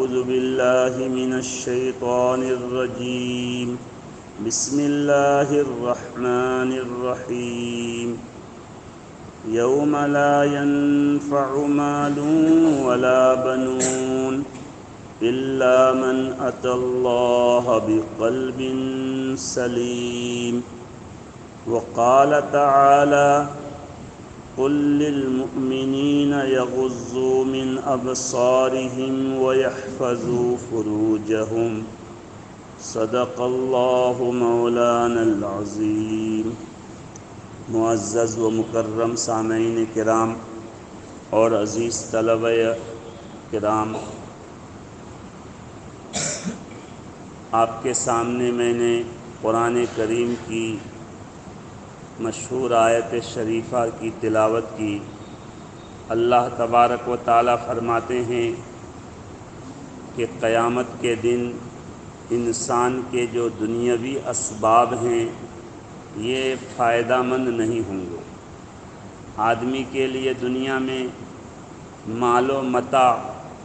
أعوذ بالله من الشيطان الرجيم. بسم الله الرحمن الرحيم. يوم لا ينفع مال ولا بنون إلا من أتى الله بقلب سليم. وقال تعالى: قل للمؤمنين يغضوا من أبصارهم ويحفظوا فروجهم. صدق اللہ مولانا العظیم. معزز و مکرم سامعین کرام اور عزیز طلبہ کرام، آپ کے سامنے میں نے قرآن کریم کی مشہور آیت شریفہ کی تلاوت کی. اللہ تبارک و تعالی فرماتے ہیں کہ قیامت کے دن انسان کے جو دنیاوی اسباب ہیں یہ فائدہ مند نہیں ہوں گے. آدمی کے لیے دنیا میں مال و متاع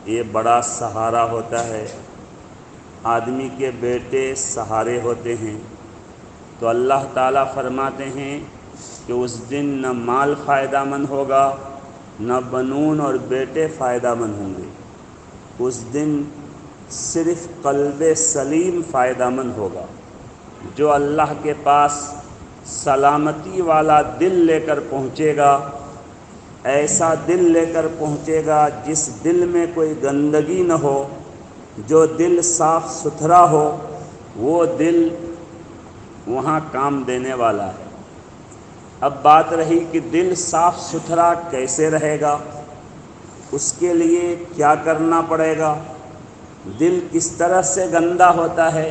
یہ بڑا سہارا ہوتا ہے، آدمی کے بیٹے سہارے ہوتے ہیں. تو اللہ تعالیٰ فرماتے ہیں کہ اس دن نہ مال فائدہ مند ہوگا، نہ بنون اور بیٹے فائدہ مند ہوں گے. اس دن صرف قلب سلیم فائدہ مند ہوگا، جو اللہ کے پاس سلامتی والا دل لے کر پہنچے گا. ایسا دل لے کر پہنچے گا جس دل میں کوئی گندگی نہ ہو، جو دل صاف ستھرا ہو، وہ دل وہاں کام دینے والا ہے. اب بات رہی کہ دل صاف ستھرا کیسے رہے گا، اس کے لیے کیا کرنا پڑے گا، دل کس طرح سے گندا ہوتا ہے.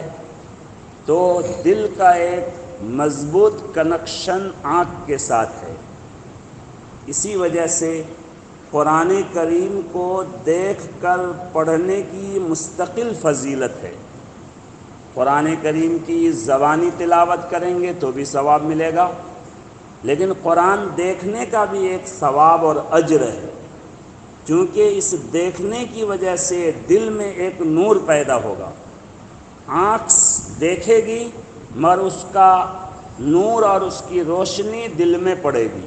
تو دل کا ایک مضبوط کنیکشن آنکھ کے ساتھ ہے. اسی وجہ سے قرآن کریم کو دیکھ کر پڑھنے کی مستقل فضیلت ہے. قرآن کریم کی زبانی تلاوت کریں گے تو بھی ثواب ملے گا، لیکن قرآن دیکھنے کا بھی ایک ثواب اور اجر ہے، چونکہ اس دیکھنے کی وجہ سے دل میں ایک نور پیدا ہوگا. آنکھ دیکھے گی مگر اس کا نور اور اس کی روشنی دل میں پڑے گی.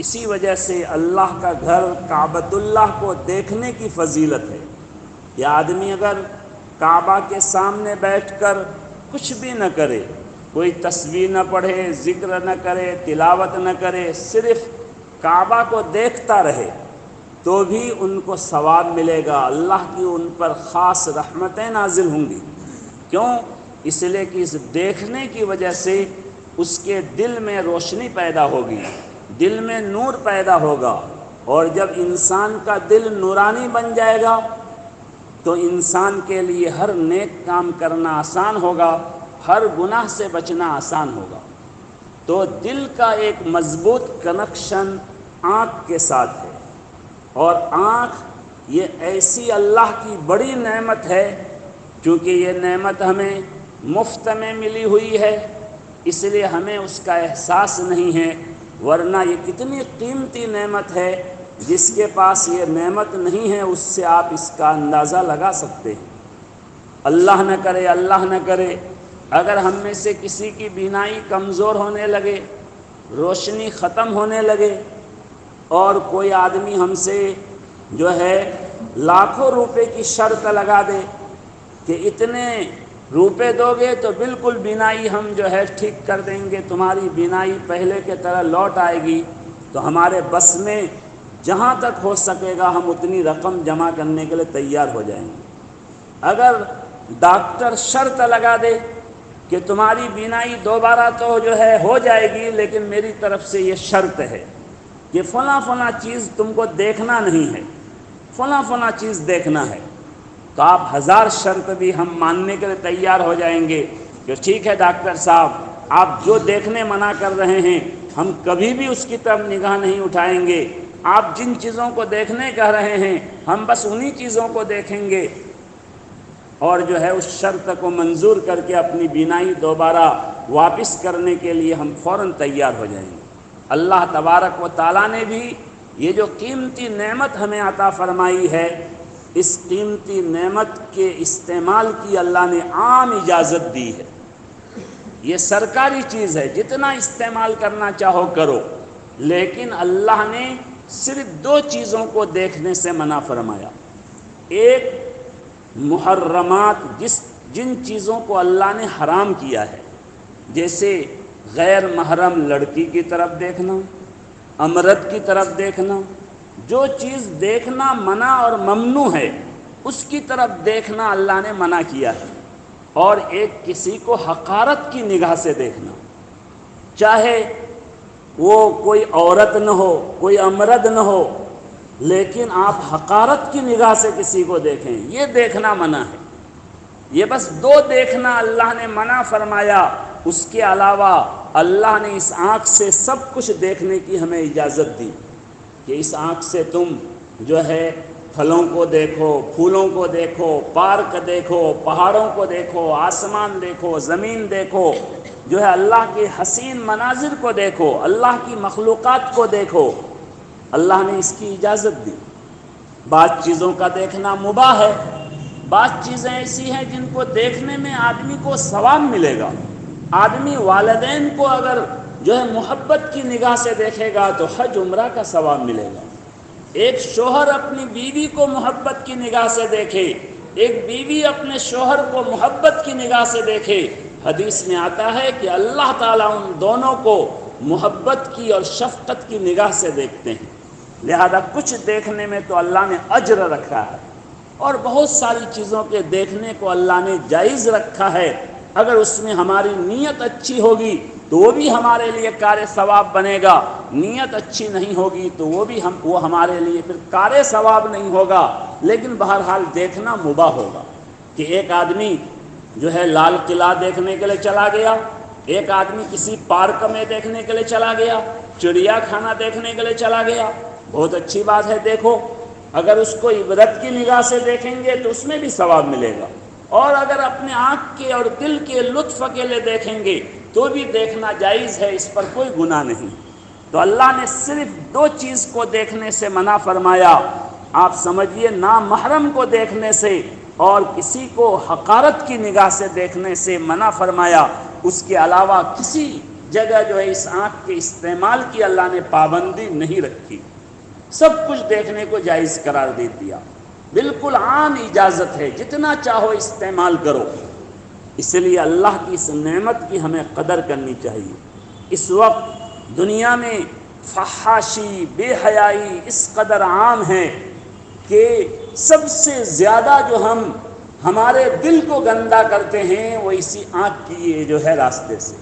اسی وجہ سے اللہ کا گھر کعبۃ اللہ کو دیکھنے کی فضیلت ہے. یہ آدمی اگر کعبہ کے سامنے بیٹھ کر کچھ بھی نہ کرے، کوئی تسبیح نہ پڑھے، ذکر نہ کرے، تلاوت نہ کرے، صرف کعبہ کو دیکھتا رہے تو بھی ان کو ثواب ملے گا. اللہ کی ان پر خاص رحمتیں نازل ہوں گی. کیوں؟ اس لیے کہ اس دیکھنے کی وجہ سے اس کے دل میں روشنی پیدا ہوگی، دل میں نور پیدا ہوگا. اور جب انسان کا دل نورانی بن جائے گا تو انسان کے لیے ہر نیک کام کرنا آسان ہوگا، ہر گناہ سے بچنا آسان ہوگا. تو دل کا ایک مضبوط کنیکشن آنکھ کے ساتھ ہے. اور آنکھ یہ ایسی اللہ کی بڑی نعمت ہے، چونکہ یہ نعمت ہمیں مفت میں ملی ہوئی ہے، اس لیے ہمیں اس کا احساس نہیں ہے. ورنہ یہ کتنی قیمتی نعمت ہے، جس کے پاس یہ نعمت نہیں ہے اس سے آپ اس کا اندازہ لگا سکتے ہیں. اللہ نہ کرے اگر ہم میں سے کسی کی بینائی کمزور ہونے لگے، روشنی ختم ہونے لگے، اور کوئی آدمی ہم سے جو ہے لاکھوں روپے کی شرط لگا دے کہ اتنے روپے دو گے تو بالکل بینائی ہم جو ہے ٹھیک کر دیں گے، تمہاری بینائی پہلے کے طرح لوٹ آئے گی، تو ہمارے بس میں جہاں تک ہو سکے گا ہم اتنی رقم جمع کرنے کے لیے تیار ہو جائیں گے. اگر ڈاکٹر شرط لگا دے کہ تمہاری بینائی دوبارہ تو جو ہے ہو جائے گی، لیکن میری طرف سے یہ شرط ہے کہ فلاں چیز تم کو دیکھنا نہیں ہے، فلاں چیز دیکھنا ہے، تو آپ 1000 شرط بھی ہم ماننے کے لیے تیار ہو جائیں گے کہ ٹھیک ہے ڈاکٹر صاحب، آپ جو دیکھنے منع کر رہے ہیں ہم کبھی بھی اس کی طرف نگاہ نہیں اٹھائیں گے. آپ جن چیزوں کو دیکھنے کہہ رہے ہیں ہم بس انہی چیزوں کو دیکھیں گے، اور جو ہے اس شرط کو منظور کر کے اپنی بینائی دوبارہ واپس کرنے کے لیے ہم فوراً تیار ہو جائیں گے. اللہ تبارک و تعالیٰ نے بھی یہ جو قیمتی نعمت ہمیں عطا فرمائی ہے، اس قیمتی نعمت کے استعمال کی اللہ نے عام اجازت دی ہے۔ یہ سرکاری چیز ہے، جتنا استعمال کرنا چاہو کرو، لیکن اللہ نے صرف 2 چیزوں کو دیکھنے سے منع فرمایا۔ ایک محرمات، جن چیزوں کو اللہ نے حرام کیا ہے، جیسے غیر محرم لڑکی کی طرف دیکھنا، امرد کی طرف دیکھنا، جو چیز دیکھنا منع اور ممنوع ہے اس کی طرف دیکھنا اللہ نے منع کیا ہے۔ اور ایک کسی کو حقارت کی نگاہ سے دیکھنا، چاہے وہ کوئی عورت نہ ہو، کوئی امرد نہ ہو، لیکن آپ حقارت کی نگاہ سے کسی کو دیکھیں، یہ دیکھنا منع ہے۔ یہ بس 2 دیکھنا اللہ نے منع فرمایا، اس کے علاوہ اللہ نے اس آنکھ سے سب کچھ دیکھنے کی ہمیں اجازت دی کہ اس آنکھ سے تم جو ہے پھلوں کو دیکھو، پھولوں کو دیکھو، پارک دیکھو، پہاڑوں کو دیکھو، آسمان دیکھو، زمین دیکھو، جو ہے اللہ کے حسین مناظر کو دیکھو، اللہ کی مخلوقات کو دیکھو۔ اللہ نے اس کی اجازت دی۔ بعض چیزوں کا دیکھنا مباح ہے، بعض چیزیں ایسی ہیں جن کو دیکھنے میں آدمی کو ثواب ملے گا۔ آدمی والدین کو اگر جو ہے محبت کی نگاہ سے دیکھے گا تو حج عمرہ کا ثواب ملے گا۔ ایک شوہر اپنی بیوی کو محبت کی نگاہ سے دیکھے، ایک بیوی اپنے شوہر کو محبت کی نگاہ سے دیکھے، حدیث میں آتا ہے کہ اللہ تعالیٰ ان دونوں کو محبت کی اور شفقت کی نگاہ سے دیکھتے ہیں۔ لہذا کچھ دیکھنے میں تو اللہ نے اجر رکھا ہے، اور بہت ساری چیزوں کے دیکھنے کو اللہ نے جائز رکھا ہے۔ اگر اس میں ہماری نیت اچھی ہوگی تو وہ بھی ہمارے لیے کار ثواب بنے گا، نیت اچھی نہیں ہوگی تو وہ ہمارے لیے پھر کار ثواب نہیں ہوگا، لیکن بہرحال دیکھنا مباح ہوگا۔ کہ ایک آدمی جو ہے لال قلعہ دیکھنے کے لیے چلا گیا، ایک آدمی کسی پارک میں دیکھنے کے لیے چلا گیا، چڑیا خانہ دیکھنے کے لیے چلا گیا، بہت اچھی بات ہے، دیکھو۔ اگر اس کو عبرت کی نگاہ سے دیکھیں گے تو اس میں بھی ثواب ملے گا، اور اگر اپنے آنکھ کے اور دل کے لطف کے لیے دیکھیں گے تو بھی دیکھنا جائز ہے، اس پر کوئی گناہ نہیں۔ تو اللہ نے صرف 2 چیز کو دیکھنے سے منع فرمایا، آپ سمجھیے نامحرم کو دیکھنے سے اور کسی کو حقارت کی نگاہ سے دیکھنے سے منع فرمایا۔ اس کے علاوہ کسی جگہ جو ہے اس آنکھ کے استعمال کی اللہ نے پابندی نہیں رکھی، سب کچھ دیکھنے کو جائز قرار دے دیا۔ بالکل عام اجازت ہے، جتنا چاہو استعمال کرو۔ اس لیے اللہ کی اس نعمت کی ہمیں قدر کرنی چاہیے۔ اس وقت دنیا میں فحاشی، بے حیائی اس قدر عام ہے کہ سب سے زیادہ جو ہمارے دل کو گندا کرتے ہیں وہ اسی آنکھ کی جو ہے راستے سے۔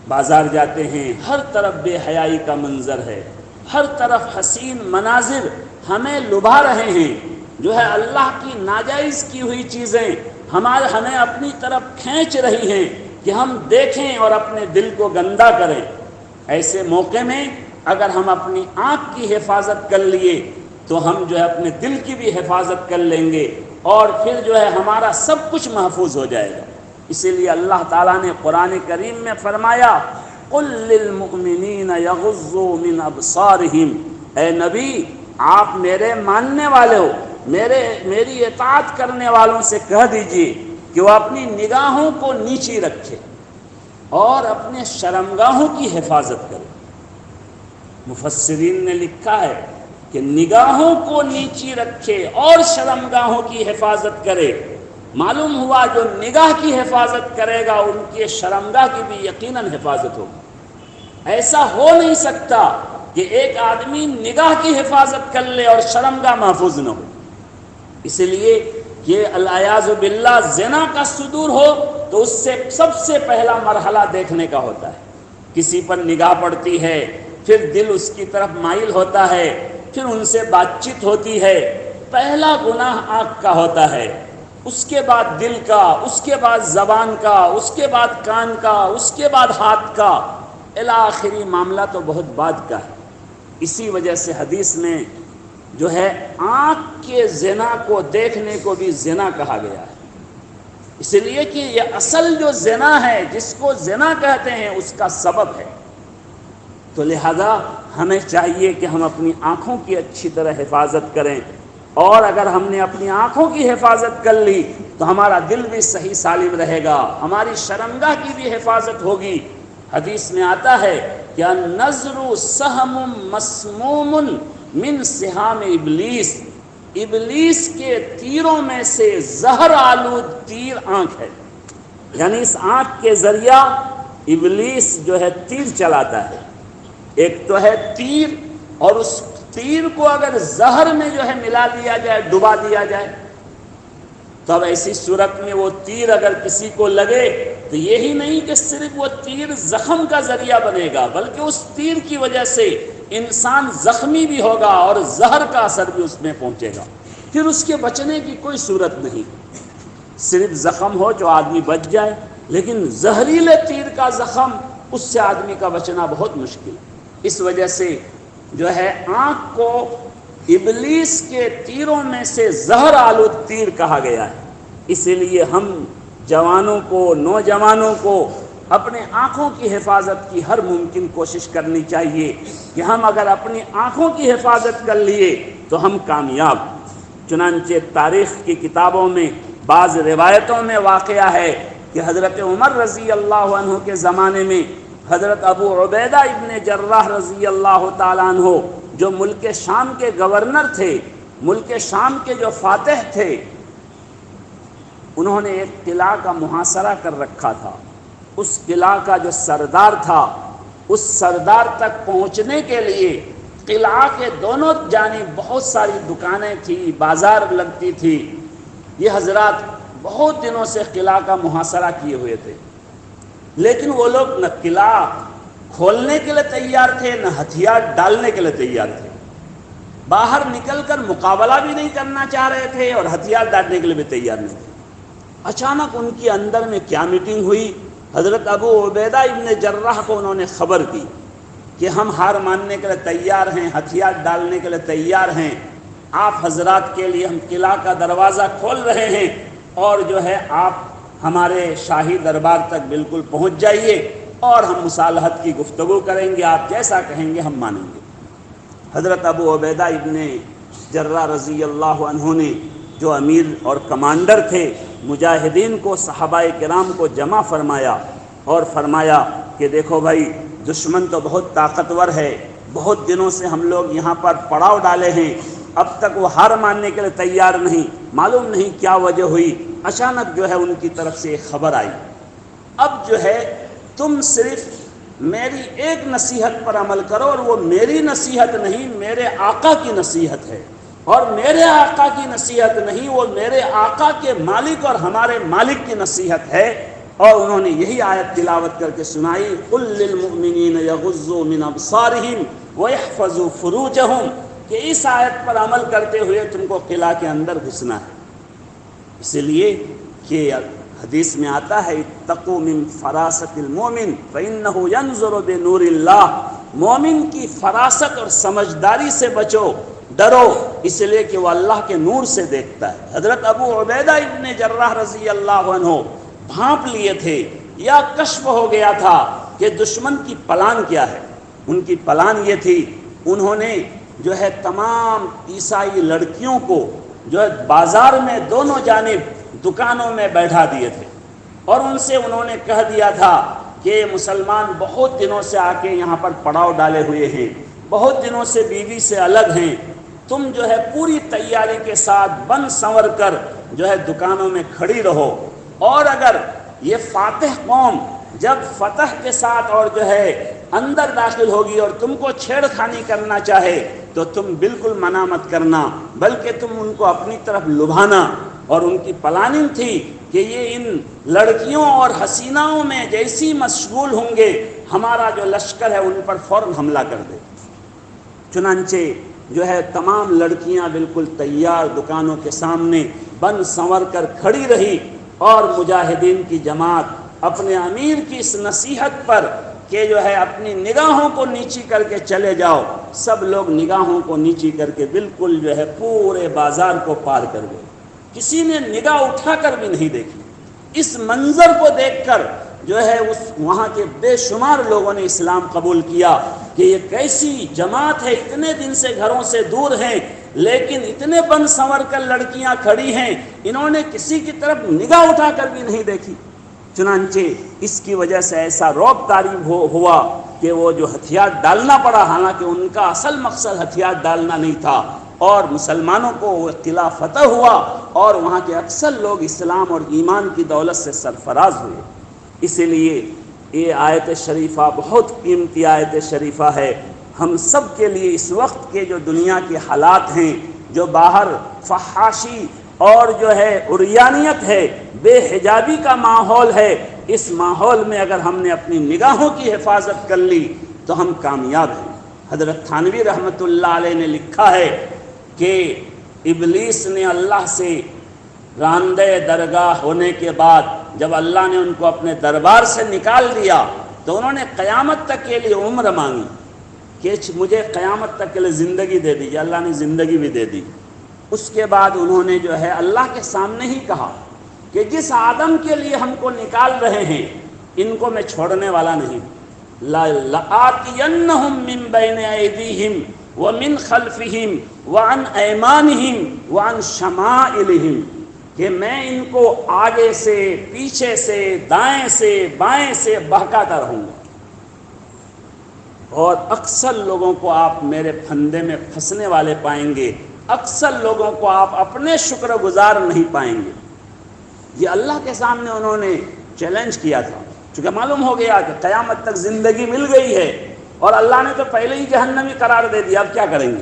بازار جاتے ہیں، ہر طرف بے حیائی کا منظر ہے، ہر طرف حسین مناظر ہمیں لبھا رہے ہیں، جو ہے اللہ کی ناجائز کی ہوئی چیزیں ہمیں اپنی طرف کھینچ رہی ہیں کہ ہم دیکھیں اور اپنے دل کو گندا کریں۔ ایسے موقع میں اگر ہم اپنی آنکھ کی حفاظت کر لیے تو ہم جو ہے اپنے دل کی بھی حفاظت کر لیں گے، اور پھر جو ہے ہمارا سب کچھ محفوظ ہو جائے گا۔ اسی لیے اللہ تعالیٰ نے قرآن کریم میں فرمایا، قُل لِّلْمُؤْمِنِينَ يَغُضُّوا مِنْ أَبْصَارِهِمْ، اے نبی آپ میرے ماننے والے ہو، میری اطاعت کرنے والوں سے کہہ دیجئے کہ وہ اپنی نگاہوں کو نیچی رکھے اور اپنے شرمگاہوں کی حفاظت کرے۔ مفسرین نے لکھا ہے کہ نگاہوں کو نیچی رکھے اور شرمگاہوں کی حفاظت کرے۔ معلوم ہوا جو نگاہ کی حفاظت کرے گا ان کی شرمگاہ کی بھی یقیناً حفاظت ہوگی۔ ایسا ہو نہیں سکتا کہ ایک آدمی نگاہ کی حفاظت کر لے اور شرمگاہ محفوظ نہ ہو۔ اس لیے یہ العیاذ باللہ زنا کا صدور ہو تو اس سے سب سے پہلا مرحلہ دیکھنے کا ہوتا ہے۔ کسی پر نگاہ پڑتی ہے، پھر دل اس کی طرف مائل ہوتا ہے، پھر ان سے بات چیت ہوتی ہے۔ پہلا گناہ آنکھ کا ہوتا ہے، اس کے بعد دل کا، اس کے بعد زبان کا، اس کے بعد کان کا، اس کے بعد ہاتھ کا، آخری معاملہ تو بہت بعد کا ہے۔ اسی وجہ سے حدیث میں جو ہے آنکھ کے زنا کو دیکھنے کو بھی زنا کہا گیا ہے، اس لیے کہ یہ اصل جو زنا ہے جس کو زنا کہتے ہیں اس کا سبب ہے۔ تو لہذا ہمیں چاہیے کہ ہم اپنی آنکھوں کی اچھی طرح حفاظت کریں، اور اگر ہم نے اپنی آنکھوں کی حفاظت کر لی تو ہمارا دل بھی صحیح سالم رہے گا، ہماری شرمگاہ کی بھی حفاظت ہوگی۔ حدیث میں آتا ہے کہ النظر سہم مسموم من سہام ابلیس، ابلیس کے تیروں میں سے زہر آلود تیر آنکھ ہے، یعنی اس آنکھ کے ذریعہ ابلیس جو ہے تیر چلاتا ہے۔ ایک تو ہے تیر، اور اس تیر کو اگر زہر میں جو ہے ملا دیا جائے، ڈبا دیا جائے، تب ایسی صورت میں وہ تیر اگر کسی کو لگے تو یہی نہیں کہ صرف وہ تیر زخم کا ذریعہ بنے گا، بلکہ اس تیر کی وجہ سے انسان زخمی بھی ہوگا اور زہر کا اثر بھی اس میں پہنچے گا، پھر اس کے بچنے کی کوئی صورت نہیں۔ صرف زخم ہو جو آدمی بچ جائے، لیکن زہریلے تیر کا زخم، اس سے آدمی کا بچنا بہت مشکل۔ اس وجہ سے جو ہے آنکھ کو ابلیس کے تیروں میں سے زہر آلود تیر کہا گیا ہے۔ اسی لیے ہم جوانوں کو، نوجوانوں کو اپنے آنکھوں کی حفاظت کی ہر ممکن کوشش کرنی چاہیے کہ ہم اگر اپنی آنکھوں کی حفاظت کر لیے تو ہم کامیاب۔ چنانچہ تاریخ کی کتابوں میں بعض روایتوں میں واقعہ ہے کہ حضرت عمر رضی اللہ عنہ کے زمانے میں حضرت ابو عبیدہ ابن جراح رضی اللہ تعالیٰ عنہ جو ملک شام کے گورنر تھے، ملک شام کے جو فاتح تھے، انہوں نے ایک قلعہ کا محاصرہ کر رکھا تھا۔ اس قلعہ کا جو سردار تھا، اس سردار تک پہنچنے کے لیے قلعہ کے دونوں جانب بہت ساری دکانیں تھیں، بازار لگتی تھی۔ یہ حضرات بہت دنوں سے قلعہ کا محاصرہ کیے ہوئے تھے، لیکن وہ لوگ نہ قلعہ کھولنے کے لیے تیار تھے، نہ ہتھیار ڈالنے کے لیے تیار تھے، باہر نکل کر مقابلہ بھی نہیں کرنا چاہ رہے تھے اور ہتھیار ڈالنے کے لیے بھی تیار نہیں تھے۔ اچانک ان کی اندر میں کیا میٹنگ ہوئی، حضرت ابو عبیدہ ابن جراح کو انہوں نے خبر دی کہ ہم ہار ماننے کے لیے تیار ہیں، ہتھیار ڈالنے کے لیے تیار ہیں، آپ حضرات کے لیے ہم قلعہ کا دروازہ کھول رہے ہیں، اور جو ہے آپ ہمارے شاہی دربار تک بالکل پہنچ جائیے اور ہم مصالحت کی گفتگو کریں گے، آپ جیسا کہیں گے ہم مانیں گے۔ حضرت ابو عبیدہ ابن جراح رضی اللہ عنہ نے، جو امیر اور کمانڈر تھے، مجاہدین کو، صحابہ کرام کو جمع فرمایا اور فرمایا کہ دیکھو بھائی، دشمن تو بہت طاقتور ہے، بہت دنوں سے ہم لوگ یہاں پر پڑاؤ ڈالے ہیں، اب تک وہ ہار ماننے کے لیے تیار نہیں، معلوم نہیں کیا وجہ ہوئی۔ اچانک جو ہے ان کی طرف سے ایک خبر آئی، اب جو ہے تم صرف میری ایک نصیحت پر عمل کرو، اور وہ میری نصیحت نہیں، میرے آقا کی نصیحت ہے، اور میرے آقا کی نصیحت نہیں، وہ میرے آقا کے مالک اور ہمارے مالک کی نصیحت ہے۔ اور انہوں نے یہی آیت تلاوت کر کے سنائی، قل للمؤمنین یغضوا من ابصارہم ویحفظوا فروجہم، کہ اس آیت پر عمل کرتے ہوئے تم کو قلعہ کے اندر گھسنا ہے۔ اس لیے کہ حدیث میں آتا ہے اتقوا من فراست المومن فإنہ ینظر بنور اللہ، مومن کی فراست اور سمجھداری سے بچو، ڈرو، اس لیے کہ وہ اللہ کے نور سے دیکھتا ہے۔ حضرت ابو عبیدہ ابن جراح رضی اللہ عنہ بھانپ لیے تھے یا کشف ہو گیا تھا کہ دشمن کی پلان کیا ہے۔ ان کی پلان یہ تھی، انہوں نے جو ہے تمام عیسائی لڑکیوں کو جو ہے بازار میں دونوں جانب دکانوں میں بیٹھا دیے تھے، اور ان سے انہوں نے کہہ دیا تھا کہ مسلمان بہت دنوں سے آ کے یہاں پر پڑاؤ ڈالے ہوئے ہیں، بہت دنوں سے بیوی سے الگ ہیں، تم جو ہے پوری تیاری کے ساتھ بن سنور کر جو ہے دکانوں میں کھڑی رہو، اور اگر یہ فاتح قوم جب فتح کے ساتھ اور جو ہے اندر داخل ہوگی اور تم کو چھیڑ خانی کرنا چاہے تو تم بالکل منع مت کرنا، بلکہ تم ان کو اپنی طرف لبھانا۔ اور ان کی پلاننگ تھی کہ یہ ان لڑکیوں اور حسیناؤں میں جیسی مشغول ہوں گے، ہمارا جو لشکر ہے ان پر فوراً حملہ کر دے۔ چنانچہ جو ہے تمام لڑکیاں بالکل تیار دکانوں کے سامنے بن سنور کر کھڑی رہی، اور مجاہدین کی جماعت اپنے امیر کی اس نصیحت پر کہ جو ہے اپنی نگاہوں کو نیچی کر کے چلے جاؤ، سب لوگ نگاہوں کو نیچی کر کے بالکل جو ہے پورے بازار کو پار کر گئے، کسی نے نگاہ اٹھا کر بھی نہیں دیکھی۔ اس منظر کو دیکھ کر جو ہے وہاں کے بے شمار لوگوں نے اسلام قبول کیا کہ یہ کیسی جماعت ہے، اتنے دن سے گھروں سے دور ہیں، لیکن اتنے بن سنور کر لڑکیاں کھڑی ہیں، انہوں نے کسی کی طرف نگاہ اٹھا کر بھی نہیں دیکھی۔ چنانچہ اس کی وجہ سے ایسا رعب طاری ہوا کہ وہ جو ہتھیار ڈالنا پڑا، حالانکہ ان کا اصل مقصد ہتھیار ڈالنا نہیں تھا، اور مسلمانوں کو وہ قلعہ فتح ہوا اور وہاں کے اکثر لوگ اسلام اور ایمان کی دولت سے سرفراز ہوئے۔ اسی لیے یہ آیت شریفہ بہت قیمتی آیت شریفہ ہے ہم سب کے لیے۔ اس وقت کے جو دنیا کے حالات ہیں، جو باہر فحاشی اور جو ہے عریانیت ہے، بے حجابی کا ماحول ہے، اس ماحول میں اگر ہم نے اپنی نگاہوں کی حفاظت کر لی تو ہم کامیاب ہیں۔ حضرت تھانوی رحمۃ اللہ علیہ نے لکھا ہے کہ ابلیس نے اللہ سے راندہ درگاہ ہونے کے بعد جب اللہ نے ان کو اپنے دربار سے نکال دیا تو انہوں نے قیامت تک کے لیے عمر مانگی کہ مجھے قیامت تک کے لیے زندگی دے دیجیے۔ اللہ نے زندگی بھی دے دی۔ اس کے بعد انہوں نے جو ہے اللہ کے سامنے ہی کہا کہ جس آدم کے لیے ہم کو نکال رہے ہیں ان کو میں چھوڑنے والا نہیں۔ لَآتِيَنَّهُم مِّن بَيْنِ أَيْدِيهِمْ وَمِنْ خَلْفِهِمْ وَعَنْ أَيْمَانِهِمْ وَعَنْ شَمَائِلِهِمْ، کہ میں ان کو آگے سے، پیچھے سے، دائیں سے، بائیں سے بہکاتا رہوں گا، اور اکثر لوگوں کو آپ میرے پھندے میں پھنسنے والے پائیں گے، اکثر لوگوں کو آپ اپنے شکر گزار نہیں پائیں گے۔ یہ اللہ کے سامنے انہوں نے چیلنج کیا تھا، چونکہ معلوم ہو گیا کہ قیامت تک زندگی مل گئی ہے اور اللہ نے تو پہلے ہی جہنمی قرار دے دیا، اب کیا کریں گے؟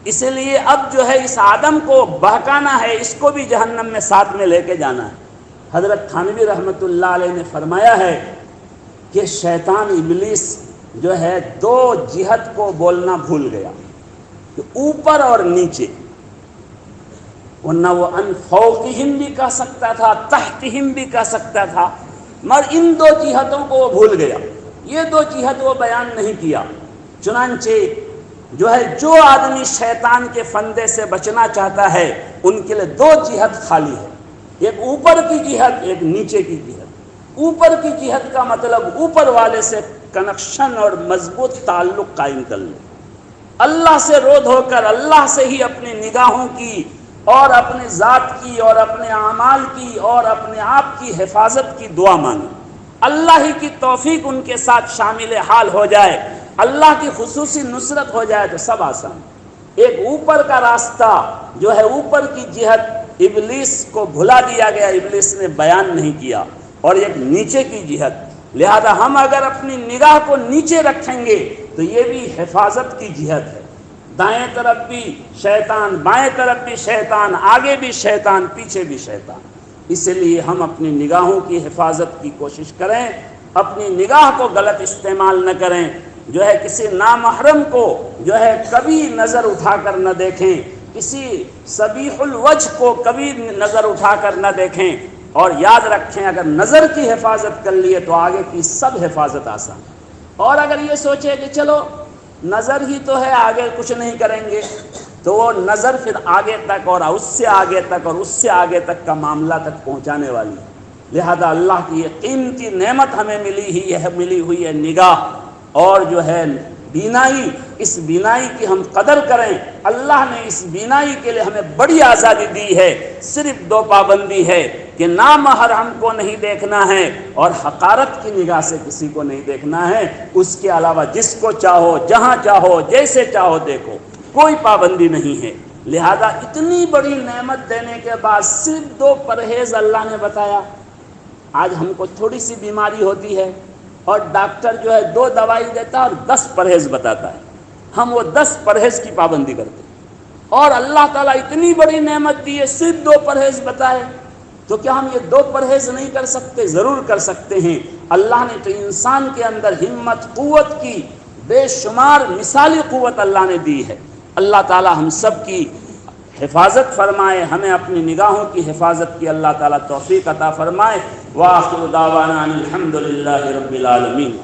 اسی لیے اب جو ہے اس آدم کو بہکانا ہے، اس کو بھی جہنم میں ساتھ میں لے کے جانا ہے۔ حضرت تھانوی رحمۃ اللہ علیہ نے فرمایا ہے کہ شیطان ابلیس جو ہے دو جہت کو بولنا بھول گیا، کہ اوپر اور نیچے، ورنہ وہ ان فوقہم بھی کہہ سکتا تھا، تحتہم بھی کہہ سکتا تھا، مگر ان دو جہتوں کو وہ بھول گیا، یہ دو جہت وہ بیان نہیں کیا۔ چنانچہ جو ہے جو آدمی شیطان کے فندے سے بچنا چاہتا ہے ان کے لیے دو جہت خالی ہے، ایک اوپر کی جہت، ایک نیچے کی جہت۔ اوپر کی جہت کا مطلب اوپر والے سے کنیکشن اور مضبوط تعلق قائم کر لے، اللہ سے رو دھو کر اللہ سے ہی اپنی نگاہوں کی اور اپنے ذات کی اور اپنے اعمال کی اور اپنے آپ کی حفاظت کی دعا مانگے، اللہ ہی کی توفیق ان کے ساتھ شامل حال ہو جائے، اللہ کی خصوصی نصرت ہو جائے تو سب آسان۔ ایک اوپر کا راستہ جو ہے اوپر کی جہت ابلیس کو بھلا دیا گیا، ابلیس نے بیان نہیں کیا، اور ایک نیچے کی جہت، لہذا ہم اگر اپنی نگاہ کو نیچے رکھیں گے تو یہ بھی حفاظت کی جہت ہے۔ دائیں طرف بھی شیطان، بائیں طرف بھی شیطان، آگے بھی شیطان، پیچھے بھی شیطان۔ اس لیے ہم اپنی نگاہوں کی حفاظت کی کوشش کریں، اپنی نگاہ کو غلط استعمال نہ کریں، جو ہے کسی نامحرم کو جو ہے کبھی نظر اٹھا کر نہ دیکھیں، کسی صبیح الوجہ کو کبھی نظر اٹھا کر نہ دیکھیں، اور یاد رکھیں اگر نظر کی حفاظت کر لیے تو آگے کی سب حفاظت آسان۔ اور اگر یہ سوچے کہ چلو نظر ہی تو ہے، آگے کچھ نہیں کریں گے، تو وہ نظر پھر آگے تک اور اس سے آگے تک اور اس سے آگے تک کا معاملہ تک پہنچانے والی ہے۔ لہذا اللہ کی یہ قیمتی نعمت ہمیں ملی ہوئی ہے نگاہ اور جو ہے بینائی، اس بینائی کی ہم قدر کریں۔ اللہ نے اس بینائی کے لیے ہمیں بڑی آزادی دی ہے، صرف دو پابندی ہے کہ نامحرم کو نہیں دیکھنا ہے اور حقارت کی نگاہ سے کسی کو نہیں دیکھنا ہے، اس کے علاوہ جس کو چاہو، جہاں چاہو، جیسے چاہو دیکھو، کوئی پابندی نہیں ہے۔ لہذا اتنی بڑی نعمت دینے کے بعد صرف دو پرہیز اللہ نے بتایا۔ آج ہم کو تھوڑی سی بیماری ہوتی ہے اور ڈاکٹر جو ہے 2 دوائی دیتا ہے اور 10 پرہیز بتاتا ہے، ہم وہ 10 پرہیز کی پابندی کرتے ہیں، اور اللہ تعالیٰ اتنی بڑی نعمت دی ہے صرف 2 پرہیز بتائے، تو کیا ہم یہ 2 پرہیز نہیں کر سکتے؟ ضرور کر سکتے ہیں۔ اللہ نے تو انسان کے اندر ہمت، قوت کی بے شمار مثالی قوت اللہ نے دی ہے۔ اللہ تعالیٰ ہم سب کی حفاظت فرمائے، ہمیں اپنی نگاہوں کی حفاظت کی اللہ تعالیٰ توفیق عطا فرمائے۔ وآخر دعوانا ان الحمد للہ رب العالمین۔